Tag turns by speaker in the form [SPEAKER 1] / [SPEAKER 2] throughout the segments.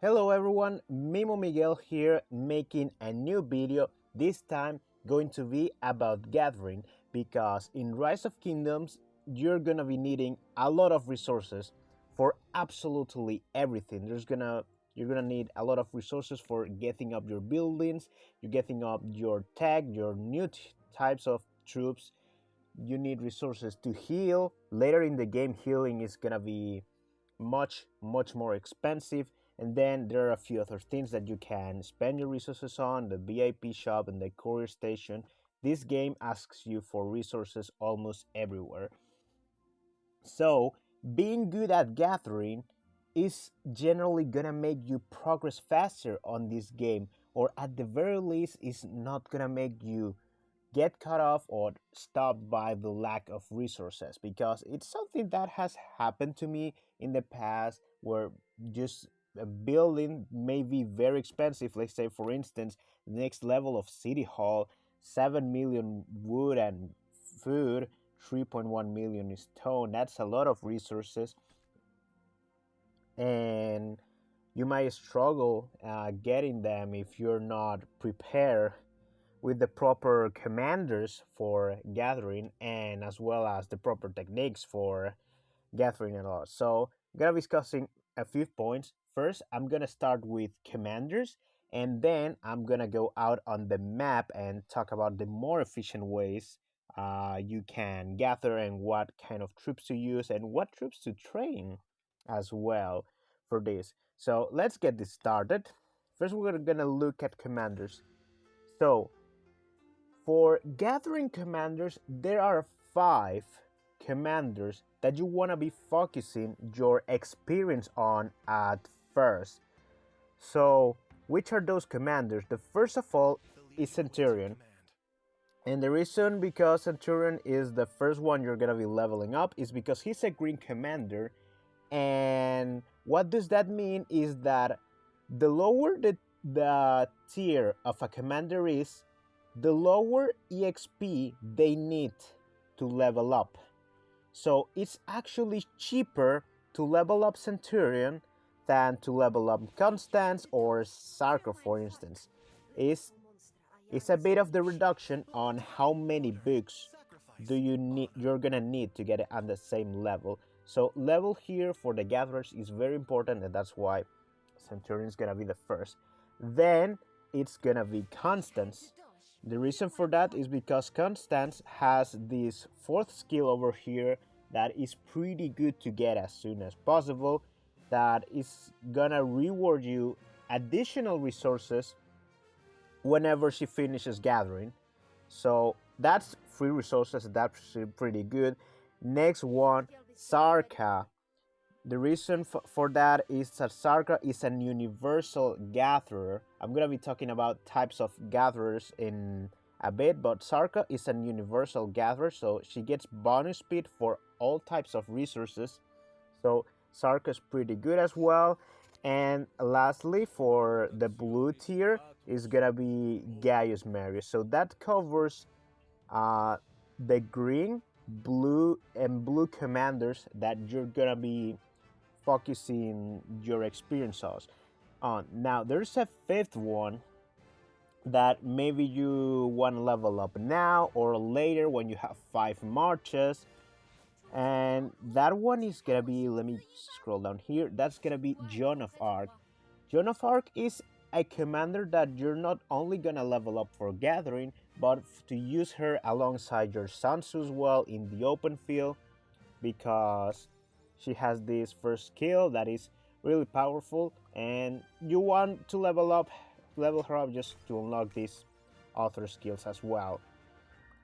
[SPEAKER 1] Hello everyone, Mimo Miguel here making a new video, this time going to be about gathering because in Rise of Kingdoms you're gonna be needing a lot of resources for absolutely everything. You're gonna need a lot of resources for getting up your buildings, you're getting up your tech, your new types of troops. You need resources to heal. Later in the game healing is gonna be much more expensive, and then there are a few other things that you can spend your resources on: the VIP shop and the courier station. This game asks you for resources almost everywhere, so being good at gathering is generally gonna make you progress faster on this game, or at the very least is not gonna make you get cut off or stopped by the lack of resources, because it's something that has happened to me in the past where just a building may be very expensive. Let's say for instance the next level of City Hall, 7 million wood and food, 3.1 million is stone. That's a lot of resources, and you might struggle getting them if you're not prepared with the proper commanders for gathering, and as well as the proper techniques for gathering and all. So I'm gonna be discussing a few points. First, I'm gonna start with commanders, and then I'm gonna go out on the map and talk about the more efficient ways you can gather, and what kind of troops to use, and what troops to train as well for this. So let's get this started. First, we're gonna look at commanders. So for gathering commanders, there are 5 commanders that you want to be focusing your experience on at first. So, which are those commanders? The first of all is Centurion. And the reason because Centurion is the first one you're going to be leveling up is because he's a green commander. And what does that mean is that the lower the tier of a commander is, the lower EXP they need to level up. So it's actually cheaper to level up Centurion than to level up Constance or Sarko, for instance. It's a bit of the reduction on how many books you're gonna need to get it at the same level. So level here for the gatherers is very important, and that's why Centurion is gonna be the first. Then it's gonna be Constance. The reason for that is because Constance has this fourth skill over here that is pretty good to get as soon as possible, that is gonna reward you additional resources whenever she finishes gathering. So that's free resources, that's pretty good. Next one, Sarka. The reason for that is that Sarka is an universal gatherer. I'm gonna be talking about types of gatherers in a bit, but Sarka is an universal gatherer, so she gets bonus speed for all types of resources. So Sarka is pretty good as well. And lastly, for the blue tier is gonna be Gaius Marius. So that covers uh, the green, blue, and blue commanders that you're gonna be focusing your experience on. Now, there's a fifth one that maybe you want to level up now or later when you have 5 marches. And that one is gonna be, let me scroll down here, that's gonna be Joan of Arc. Joan of Arc is a commander that you're not only gonna level up for gathering, but to use her alongside your Sun Tzu as well in the open field, because she has this first skill that is really powerful, and you want to level her up just to unlock these other skills as well.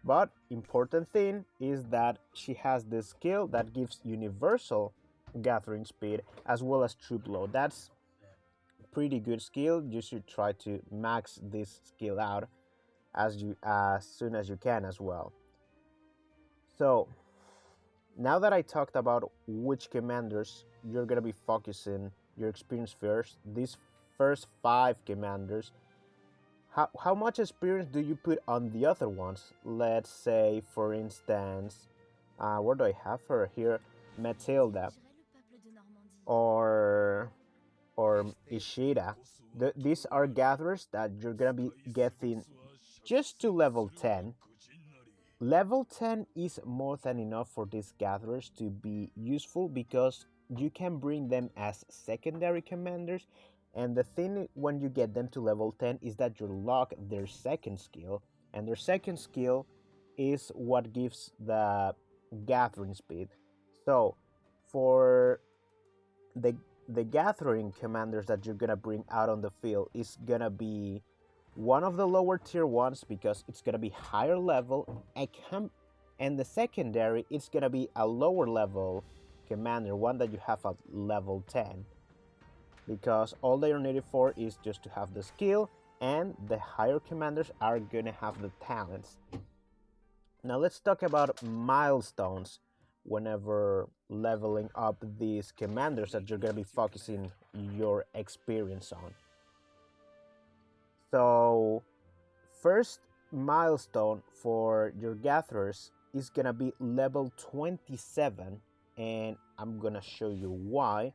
[SPEAKER 1] But important thing is that she has this skill that gives universal gathering speed as well as troop load. That's pretty good skill. You should try to max this skill out as soon as you can as well. So now that I talked about which commanders you're gonna be focusing your experience first, these first 5 commanders, how much experience do you put on the other ones? Let's say, for instance, where do I have her here? Matilda, or or Ishida. These are gatherers that you're gonna be getting just to level 10. Level 10 is more than enough for these gatherers to be useful because you can bring them as secondary commanders. And the thing when you get them to level 10 is that you lock their second skill, and their second skill is what gives the gathering speed. So, for the the gathering commanders that you're gonna bring out on the field is gonna be one of the lower tier ones because it's gonna be higher level, and the secondary it's gonna be a lower level commander, one that you have at level 10, because all they are needed for is just to have the skill, and the higher commanders are gonna have the talents. Now let's talk about milestones whenever leveling up these commanders that you're gonna be focusing your experience on. So, first milestone for your gatherers is gonna be level 27, and I'm gonna show you why.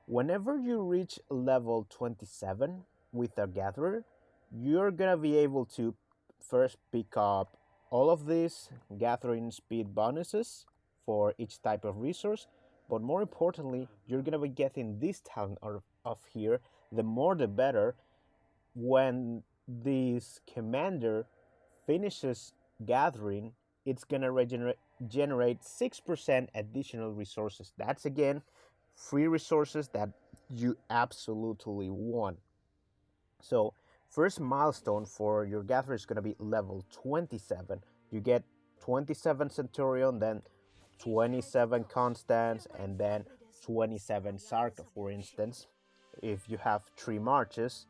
[SPEAKER 1] Whenever you reach level 27 with a gatherer, you're gonna be able to first pick up all of these gathering speed bonuses for each type of resource, but more importantly, you're gonna be getting this talent of here. The more the better. When this commander finishes gathering, it's gonna generate 6% additional resources. That's again free resources that you absolutely want. So, first milestone for your gatherer is gonna be level 27. You get 27 Centurion, then 27 Constance, and then 27 Sarka, for instance. If you have 3 marches,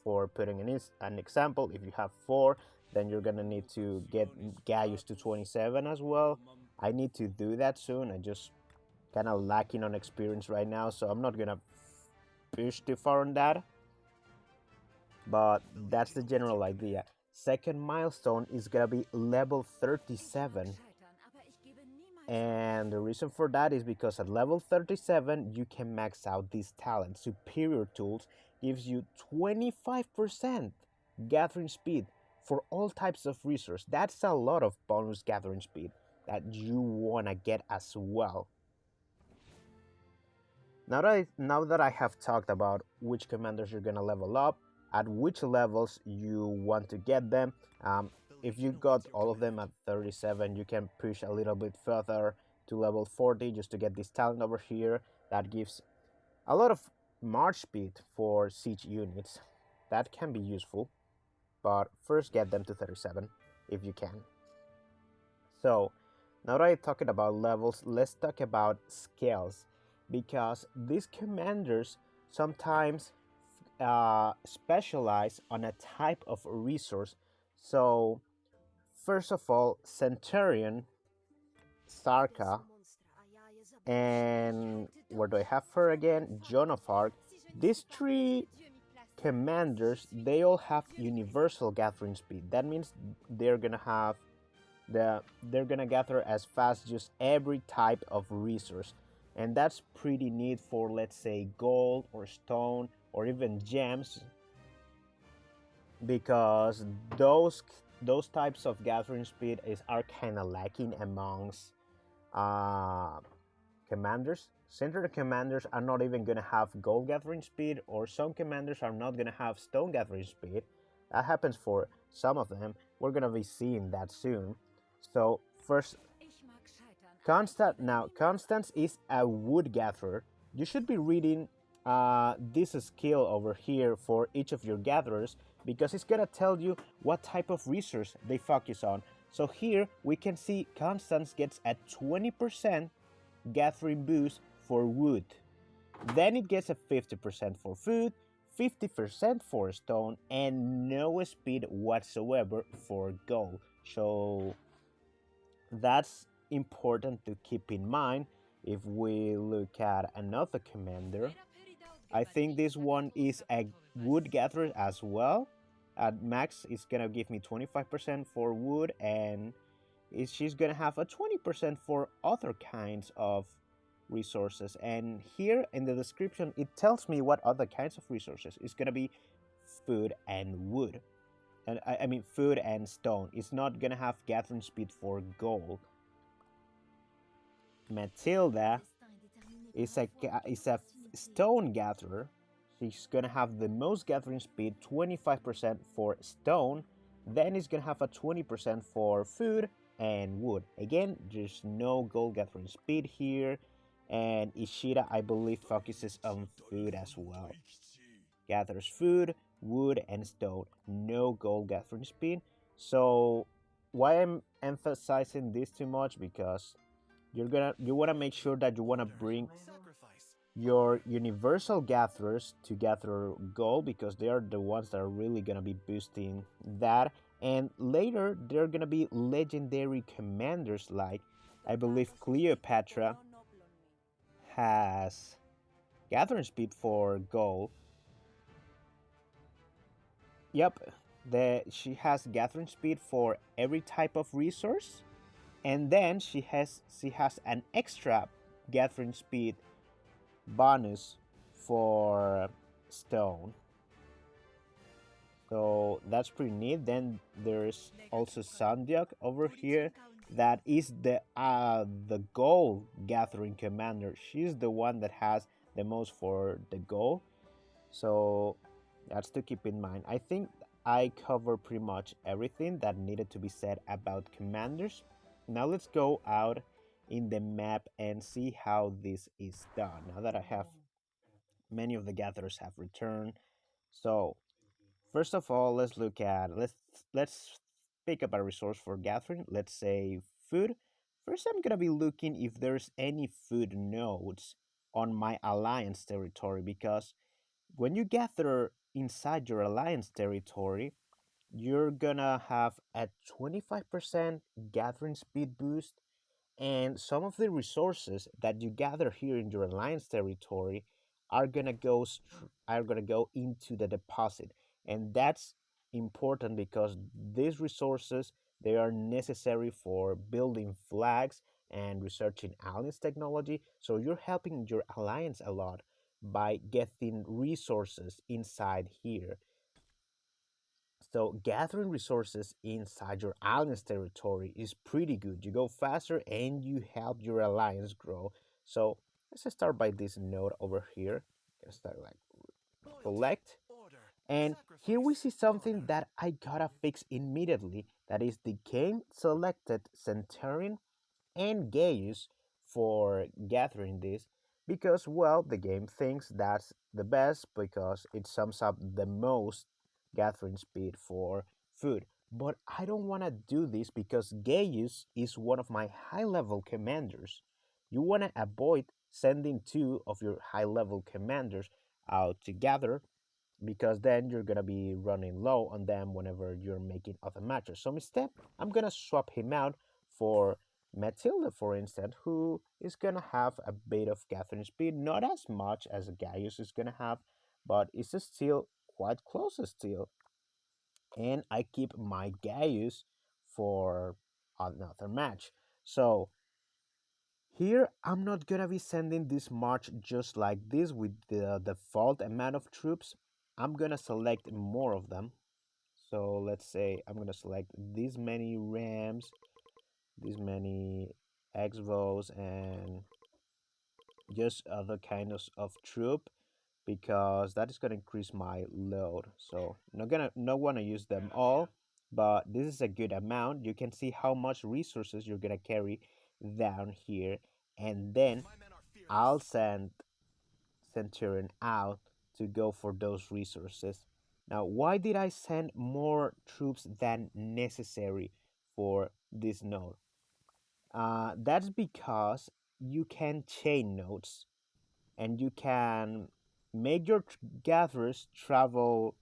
[SPEAKER 1] for putting an example, if you have 4, then you're gonna need to get Gaius to 27 as well. I need to do that soon. I just kind of lacking on experience right now, so I'm not gonna push too far on that. But that's the general idea. Second milestone is gonna be level 37. And the reason for that is because at level 37 you can max out these talents. Superior Tools gives you 25% gathering speed for all types of resources. That's a lot of bonus gathering speed that you wanna get as well. Now that I have talked about which commanders you're gonna level up, at which levels you want to get them, if you got all of them at 37, you can push a little bit further to level 40 just to get this talent over here that gives a lot of march speed for siege units. That can be useful, but first get them to 37 if you can. So, now that I'm talking about levels, let's talk about scales, because these commanders sometimes specialize on a type of resource. So, first of all, Centurion, Sarka, and where do I have her again? Joan of Arc. These 3 commanders, they all have universal gathering speed. That means they're gonna have they're gonna gather as fast just every type of resource, and that's pretty neat for, let's say, gold or stone or even gems, because those types of gathering speed are kind of lacking amongst uh, commanders. Center commanders are not even gonna have gold gathering speed, or some commanders are not gonna have stone gathering speed. That happens for some of them. We're gonna be seeing that soon. So first, Constance is a wood gatherer. You should be reading this skill over here for each of your gatherers, because it's gonna tell you what type of resource they focus on. So here we can see Constance gets a 20% gathering boost for wood. Then it gets a 50% for food, 50% for stone, and no speed whatsoever for gold. So that's important to keep in mind. If we look at another commander, I think this one is a wood gatherer as well. At max, it's gonna give me 25% for wood, and she's gonna have a 20% for other kinds of resources. And here in the description, it tells me what other kinds of resources. It's gonna be food and wood. And I mean food and stone. It's not gonna have gathering speed for gold. Matilda is a stone gatherer. She's gonna have the most gathering speed, 25% for stone. Then it's gonna have a 20% for food and wood. Again, there's no gold gathering speed here. And Ishida, I believe, focuses on food as well. Gathers food, wood, and stone. No gold gathering speed. So why I'm emphasizing this too much, because you wanna make sure that you wanna bring your universal gatherers to gather gold, because they are the ones that are really gonna be boosting that. And later there are gonna be legendary commanders, like I believe Cleopatra has gathering speed for gold. Yep, she has gathering speed for every type of resource, and then she has an extra gathering speed bonus for stone. So that's pretty neat. Then there's also Sandiak over here. That is the gold gathering commander. She's the one that has the most for the gold. So that's to keep in mind. I think I covered pretty much everything that needed to be said about commanders. Now let's go out in the map and see how this is done. Now that I have many of the gatherers have returned. So first of all, let's pick up a resource for gathering. Let's say food. First, I'm gonna be looking if there's any food nodes on my alliance territory, because when you gather inside your alliance territory, you're gonna have a 25% gathering speed boost, and some of the resources that you gather here in your alliance territory are gonna go into the deposit. And that's important because these resources, they are necessary for building flags and researching alliance technology. So you're helping your alliance a lot by getting resources inside here. So gathering resources inside your alliance territory is pretty good. You go faster and you help your alliance grow. So let's start by this node over here. Gonna start like select. And here we see something that I gotta fix immediately. That is the game selected Centurion and Gaius for gathering this, because, well, the game thinks that's the best because it sums up the most gathering speed for food. But I don't want to do this because Gaius is one of my high level commanders. You want to avoid sending two of your high level commanders out together, because then you're gonna be running low on them whenever you're making other matches. So instead, I'm gonna swap him out for Matilda, for instance, who is gonna have a bit of gathering speed, not as much as Gaius is gonna have, but it's still quite close still. And I keep my Gaius for another match. So here, I'm not gonna be sending this march just like this with the default amount of troops. I'm gonna select more of them. So let's say I'm gonna select these many rams, these many exvos, and just other kinds of troop, because that is gonna increase my load. So not wanna use them all, but this is a good amount. You can see how much resources you're gonna carry down here, and then I'll send Centurion out to go for those resources. Now, why did I send more troops than necessary for this node? That's because you can chain nodes, and you can make your gatherers travel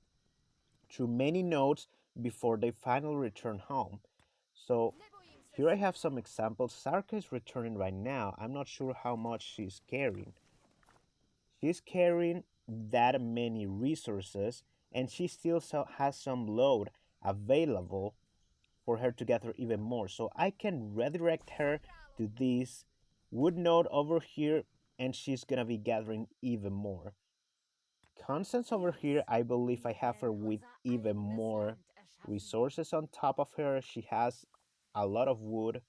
[SPEAKER 1] through many nodes before they finally return home. So here I have some examples. Sarka is returning right now. I'm not sure how much she's carrying. She's carrying that many resources, and she still has some load available for her to gather even more. So I can redirect her to this wood node over here, and she's gonna be gathering even more. Constance over here, I believe I have her with even more resources on top of her. She has a lot of wood,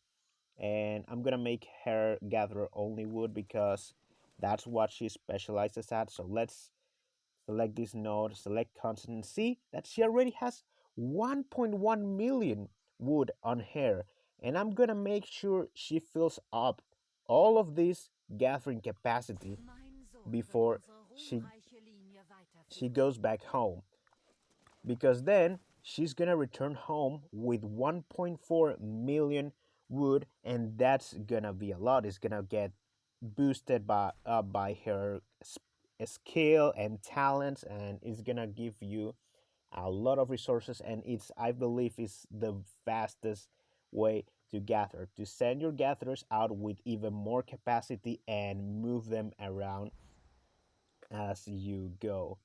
[SPEAKER 1] and I'm gonna make her gather only wood because that's what she specializes at. So let's select this node, select constant, and see that she already has 1.1 million wood on her. And I'm gonna make sure she fills up all of this gathering capacity before she she goes back home, because then she's gonna return home with 1.4 million wood, and that's gonna be a lot. It's gonna get boosted by her skill and talents, and it's gonna give you a lot of resources. And it's, I believe, is the fastest way to gather, to send your gatherers out with even more capacity and move them around as you go.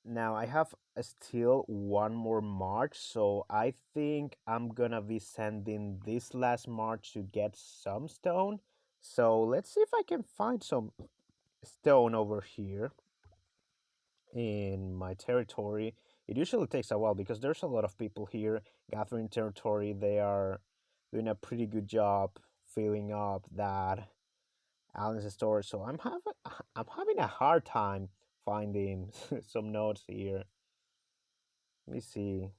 [SPEAKER 1] Now I have still one more march, so I think I'm gonna be sending this last march to get some stone. So let's see if I can find some stone over here in my territory. It usually takes a while because there's a lot of people here gathering territory. They are doing a pretty good job filling up that Allen's storage. So I'm having a hard time finding some nodes here. Let me see.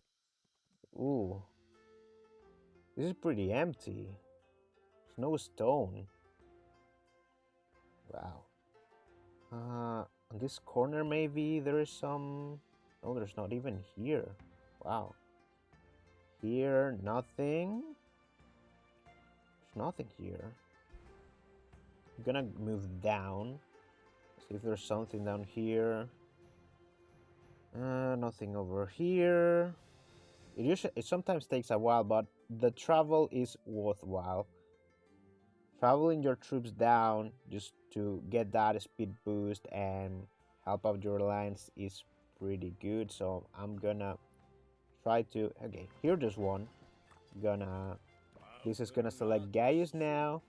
[SPEAKER 1] Ooh, this is pretty empty. There's no stone. Wow. On this corner maybe there is some. No, there's not even here. Wow. Here, nothing. There's nothing here. I'm gonna move down. See if there's something down here. Nothing over here. It sometimes takes a while, but the travel is worthwhile. Traveling your troops down just to get that speed boost and help out your alliance is pretty good. So I'm gonna try to. Okay, here there's one. Gonna This is gonna select Gaius now,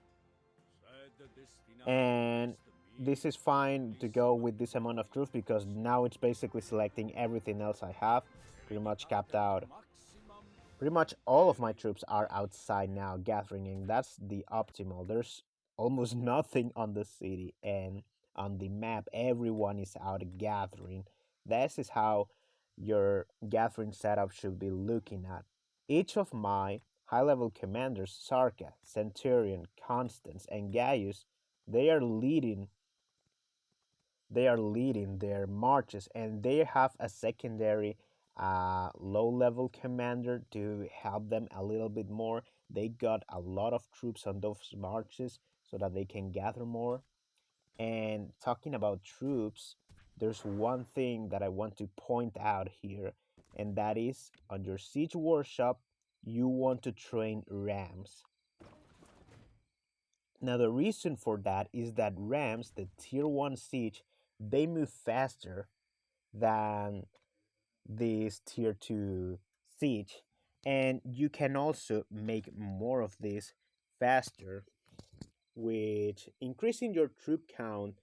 [SPEAKER 1] and this is fine to go with this amount of troops because now it's basically selecting everything else I have. Pretty much capped out. Pretty much all of my troops are outside now gathering, and that's the optimal. There's almost nothing on the city, and on the map everyone is out gathering. This is how your gathering setup should be looking at. Each of my high level commanders, Sarka, Centurion, Constance, and Gaius, they are leading they are leading their marches, and they have a secondary low level commander to help them a little bit more. They got a lot of troops on those marches so that they can gather more. And talking about troops, there's one thing that I want to point out here, and that is on your siege workshop you want to train rams. Now, the reason for that is that rams, the tier 1 siege, they move faster than this tier 2 siege, and you can also make more of this faster, which increasing your troop count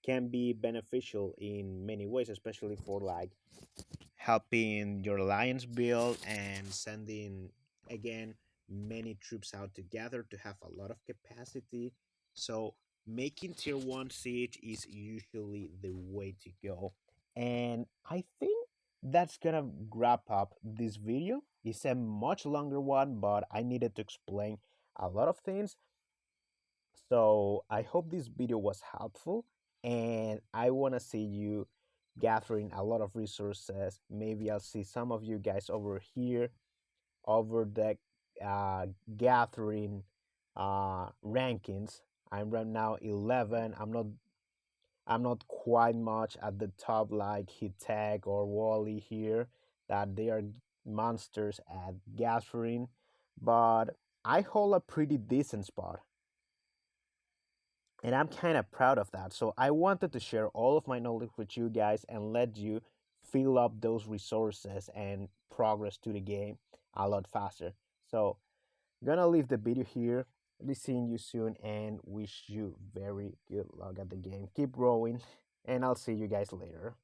[SPEAKER 1] can be beneficial in many ways, especially for like helping your alliance build and sending again many troops out together to have a lot of capacity. So making tier 1 siege is usually the way to go. And I think that's gonna wrap up this video. It's a much longer one, but I needed to explain a lot of things. So I hope this video was helpful, and I want to see you gathering a lot of resources. Maybe I'll see some of you guys over here over the gathering rankings. I'm right now 11. I'm not quite much at the top like Hitek or Wally here, that they are monsters at gathering, but I hold a pretty decent spot, and I'm kind of proud of that. So I wanted to share all of my knowledge with you guys and let you fill up those resources and progress to the game a lot faster. So I'm gonna leave the video here. be seeing you soon and wish you very good luck at the game. Keep growing, and I'll see you guys later.